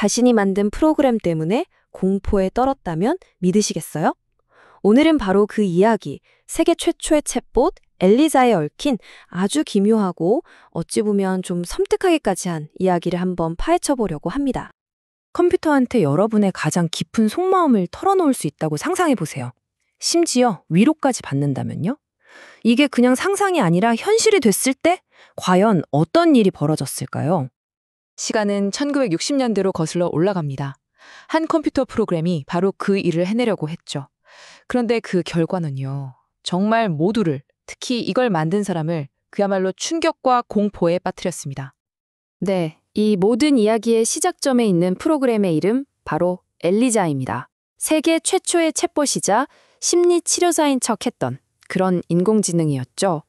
자신이 만든 프로그램 때문에 공포에 떨었다면 믿으시겠어요? 오늘은 바로 그 이야기, 세계 최초의 챗봇 엘리자에 얽힌 아주 기묘하고 어찌 보면 좀 섬뜩하기까지 한 이야기를 한번 파헤쳐 보려고 합니다. 컴퓨터한테 여러분의 가장 깊은 속마음을 털어놓을 수 있다고 상상해 보세요. 심지어 위로까지 받는다면요? 이게 그냥 상상이 아니라 현실이 됐을 때 과연 어떤 일이 벌어졌을까요? 시간은 1960년대로 거슬러 올라갑니다. 한 컴퓨터 프로그램이 바로 그 일을 해내려고 했죠. 그런데 그 결과는요. 정말 모두를, 특히 이걸 만든 사람을 그야말로 충격과 공포에 빠뜨렸습니다. 네, 이 모든 이야기의 시작점에 있는 프로그램의 이름 바로 엘리자입니다. 세계 최초의 챗봇이자 심리치료사인 척했던 그런 인공지능이었죠.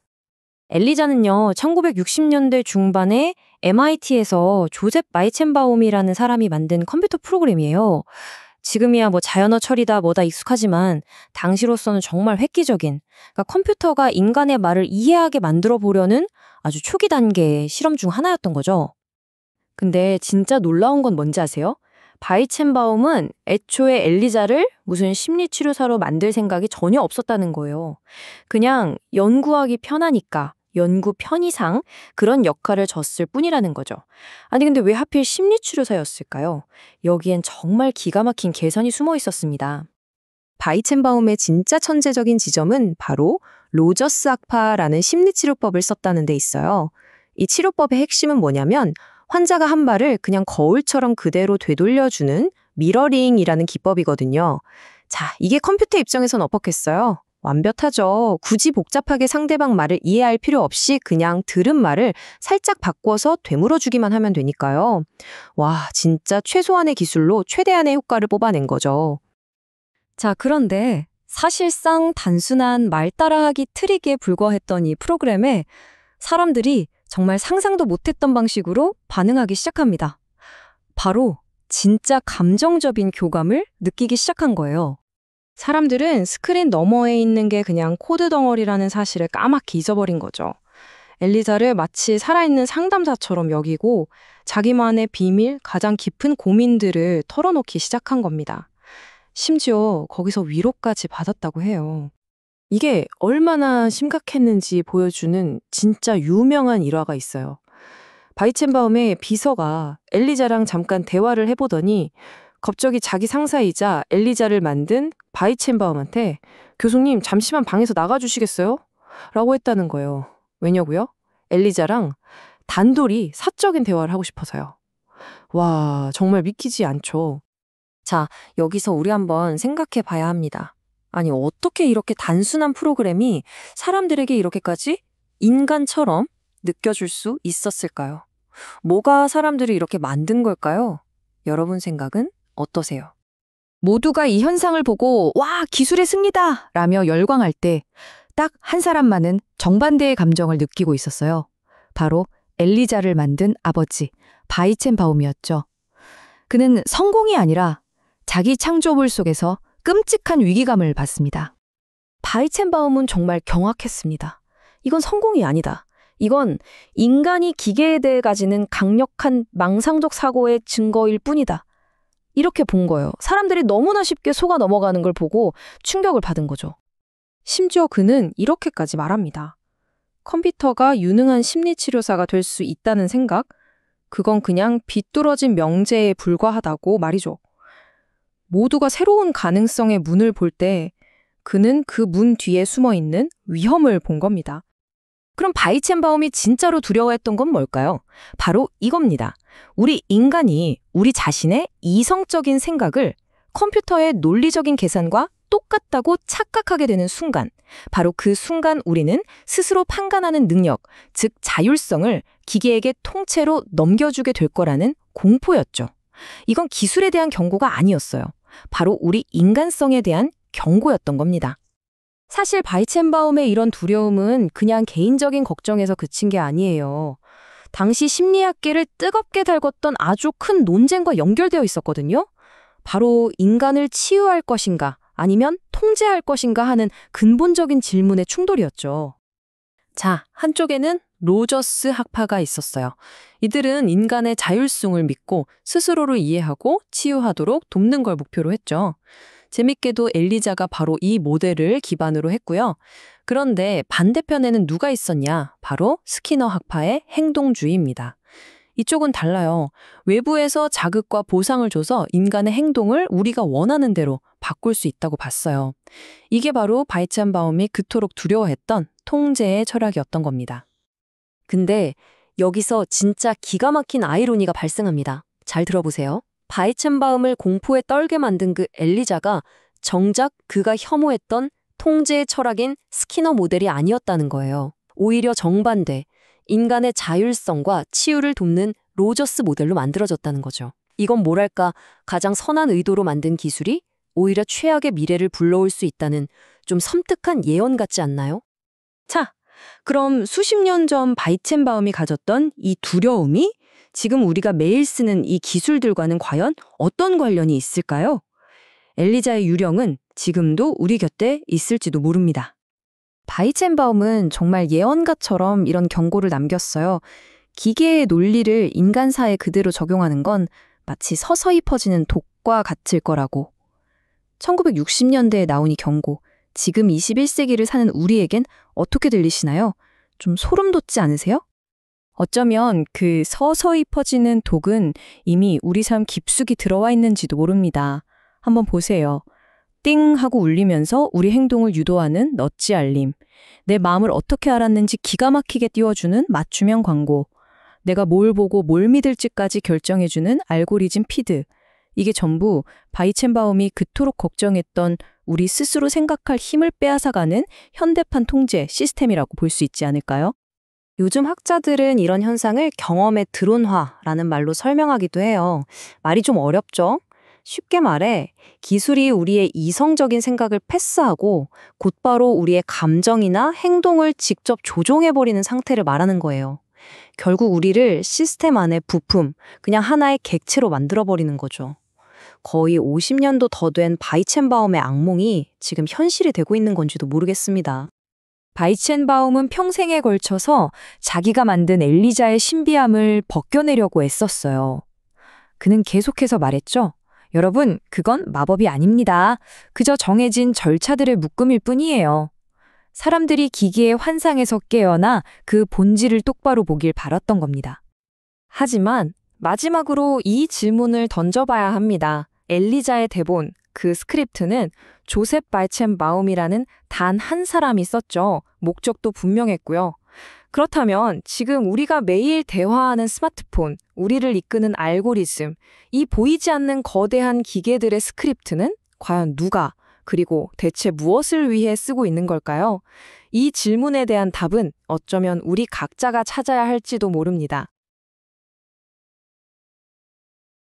엘리자는요, 1960년대 중반에 MIT에서 조셉 마이첸바움이라는 사람이 만든 컴퓨터 프로그램이에요. 지금이야 뭐 자연어 처리다 뭐다 익숙하지만 당시로서는 정말 획기적인, 그러니까 컴퓨터가 인간의 말을 이해하게 만들어 보려는 아주 초기 단계의 실험 중 하나였던 거죠. 근데 진짜 놀라운 건 뭔지 아세요? 바이첸바움은 애초에 엘리자를 무슨 심리치료사로 만들 생각이 전혀 없었다는 거예요. 그냥 연구하기 편하니까, 연구 편의상 그런 역할을 줬을 뿐이라는 거죠. 아니 근데 왜 하필 심리치료사였을까요? 여기엔 정말 기가 막힌 계산이 숨어 있었습니다. 바이첸바움의 진짜 천재적인 지점은 바로 로저스 학파라는 심리치료법을 썼다는 데 있어요. 이 치료법의 핵심은 뭐냐면 환자가 한 말을 그냥 거울처럼 그대로 되돌려주는 미러링이라는 기법이거든요. 자, 이게 컴퓨터 입장에선 어떻겠어요? 완벽하죠. 굳이 복잡하게 상대방 말을 이해할 필요 없이 그냥 들은 말을 살짝 바꿔서 되물어주기만 하면 되니까요. 와, 진짜 최소한의 기술로 최대한의 효과를 뽑아낸 거죠. 자, 그런데 사실상 단순한 말 따라하기 트릭에 불과했던 이 프로그램에 사람들이 정말 상상도 못했던 방식으로 반응하기 시작합니다. 바로 진짜 감정적인 교감을 느끼기 시작한 거예요. 사람들은 스크린 너머에 있는 게 그냥 코드 덩어리라는 사실을 까맣게 잊어버린 거죠. 엘리자를 마치 살아있는 상담사처럼 여기고 자기만의 비밀, 가장 깊은 고민들을 털어놓기 시작한 겁니다. 심지어 거기서 위로까지 받았다고 해요. 이게 얼마나 심각했는지 보여주는 진짜 유명한 일화가 있어요. 바이첸바움의 비서가 엘리자랑 잠깐 대화를 해보더니 갑자기 자기 상사이자 엘리자를 만든 바이첸바움한테 교수님 잠시만 방에서 나가주시겠어요? 라고 했다는 거예요. 왜냐고요? 엘리자랑 단둘이 사적인 대화를 하고 싶어서요. 와, 정말 믿기지 않죠. 자, 여기서 우리 한번 생각해 봐야 합니다. 아니, 어떻게 이렇게 단순한 프로그램이 사람들에게 이렇게까지 인간처럼 느껴질 수 있었을까요? 뭐가 사람들이 이렇게 만든 걸까요? 여러분 생각은 어떠세요? 모두가 이 현상을 보고 와, 기술의 승리다! 라며 열광할 때 딱 한 사람만은 정반대의 감정을 느끼고 있었어요. 바로 엘리자를 만든 아버지, 바이첸바움이었죠. 그는 성공이 아니라 자기 창조물 속에서 끔찍한 위기감을 받습니다. 바이첸바움은 정말 경악했습니다. 이건 성공이 아니다. 이건 인간이 기계에 대해 가지는 강력한 망상적 사고의 증거일 뿐이다. 이렇게 본 거예요. 사람들이 너무나 쉽게 속아 넘어가는 걸 보고 충격을 받은 거죠. 심지어 그는 이렇게까지 말합니다. 컴퓨터가 유능한 심리치료사가 될 수 있다는 생각? 그건 그냥 비뚤어진 명제에 불과하다고 말이죠. 모두가 새로운 가능성의 문을 볼 때 그는 그 문 뒤에 숨어 있는 위험을 본 겁니다. 그럼 바이첸바움이 진짜로 두려워했던 건 뭘까요? 바로 이겁니다. 우리 인간이 우리 자신의 이성적인 생각을 컴퓨터의 논리적인 계산과 똑같다고 착각하게 되는 순간, 바로 그 순간 우리는 스스로 판단하는 능력, 즉 자율성을 기계에게 통째로 넘겨주게 될 거라는 공포였죠. 이건 기술에 대한 경고가 아니었어요. 바로 우리 인간성에 대한 경고였던 겁니다. 사실 바이첸바움의 이런 두려움은 그냥 개인적인 걱정에서 그친 게 아니에요. 당시 심리학계를 뜨겁게 달궜던 아주 큰 논쟁과 연결되어 있었거든요. 바로 인간을 치유할 것인가 아니면 통제할 것인가 하는 근본적인 질문의 충돌이었죠. 자, 한쪽에는 로저스 학파가 있었어요. 이들은 인간의 자율성을 믿고 스스로를 이해하고 치유하도록 돕는 걸 목표로 했죠. 재밌게도 엘리자가 바로 이 모델을 기반으로 했고요. 그런데 반대편에는 누가 있었냐? 바로 스키너 학파의 행동주의입니다. 이쪽은 달라요. 외부에서 자극과 보상을 줘서 인간의 행동을 우리가 원하는 대로 바꿀 수 있다고 봤어요. 이게 바로 바이찬바움이 그토록 두려워했던 통제의 철학이었던 겁니다. 근데 여기서 진짜 기가 막힌 아이러니가 발생합니다. 잘 들어보세요. 바이첸바움을 공포에 떨게 만든 그 엘리자가 정작 그가 혐오했던 통제의 철학인 스키너 모델이 아니었다는 거예요. 오히려 정반대, 인간의 자율성과 치유를 돕는 로저스 모델로 만들어졌다는 거죠. 이건 뭐랄까, 가장 선한 의도로 만든 기술이 오히려 최악의 미래를 불러올 수 있다는 좀 섬뜩한 예언 같지 않나요? 자, 그럼 수십 년 전 바이첸바움이 가졌던 이 두려움이 지금 우리가 매일 쓰는 이 기술들과는 과연 어떤 관련이 있을까요? 엘리자의 유령은 지금도 우리 곁에 있을지도 모릅니다. 바이첸바움은 정말 예언가처럼 이런 경고를 남겼어요. 기계의 논리를 인간사에 그대로 적용하는 건 마치 서서히 퍼지는 독과 같을 거라고. 1960년대에 나온 이 경고, 지금 21세기를 사는 우리에겐 어떻게 들리시나요? 좀 소름 돋지 않으세요? 어쩌면 그 서서히 퍼지는 독은 이미 우리 삶 깊숙이 들어와 있는지도 모릅니다. 한번 보세요. 띵 하고 울리면서 우리 행동을 유도하는 너찌 알림. 내 마음을 어떻게 알았는지 기가 막히게 띄워주는 맞춤형 광고. 내가 뭘 보고 뭘 믿을지까지 결정해주는 알고리즘 피드. 이게 전부 바이첸바움이 그토록 걱정했던 우리 스스로 생각할 힘을 빼앗아가는 현대판 통제 시스템이라고 볼 수 있지 않을까요? 요즘 학자들은 이런 현상을 경험의 드론화라는 말로 설명하기도 해요. 말이 좀 어렵죠? 쉽게 말해 기술이 우리의 이성적인 생각을 패스하고 곧바로 우리의 감정이나 행동을 직접 조종해버리는 상태를 말하는 거예요. 결국 우리를 시스템 안의 부품, 그냥 하나의 객체로 만들어버리는 거죠. 거의 50년도 더 된 바이첸바움의 악몽이 지금 현실이 되고 있는 건지도 모르겠습니다. 바이첸바움은 평생에 걸쳐서 자기가 만든 엘리자의 신비함을 벗겨내려고 애썼어요. 그는 계속해서 말했죠. 여러분, 그건 마법이 아닙니다. 그저 정해진 절차들의 묶음일 뿐이에요. 사람들이 기기의 환상에서 깨어나 그 본질을 똑바로 보길 바랐던 겁니다. 하지만 마지막으로 이 질문을 던져봐야 합니다. 엘리자의 대본, 그 스크립트는 조셉 바이첸바움이라는 단 한 사람이 썼죠. 목적도 분명했고요. 그렇다면 지금 우리가 매일 대화하는 스마트폰, 우리를 이끄는 알고리즘, 이 보이지 않는 거대한 기계들의 스크립트는 과연 누가, 그리고 대체 무엇을 위해 쓰고 있는 걸까요? 이 질문에 대한 답은 어쩌면 우리 각자가 찾아야 할지도 모릅니다.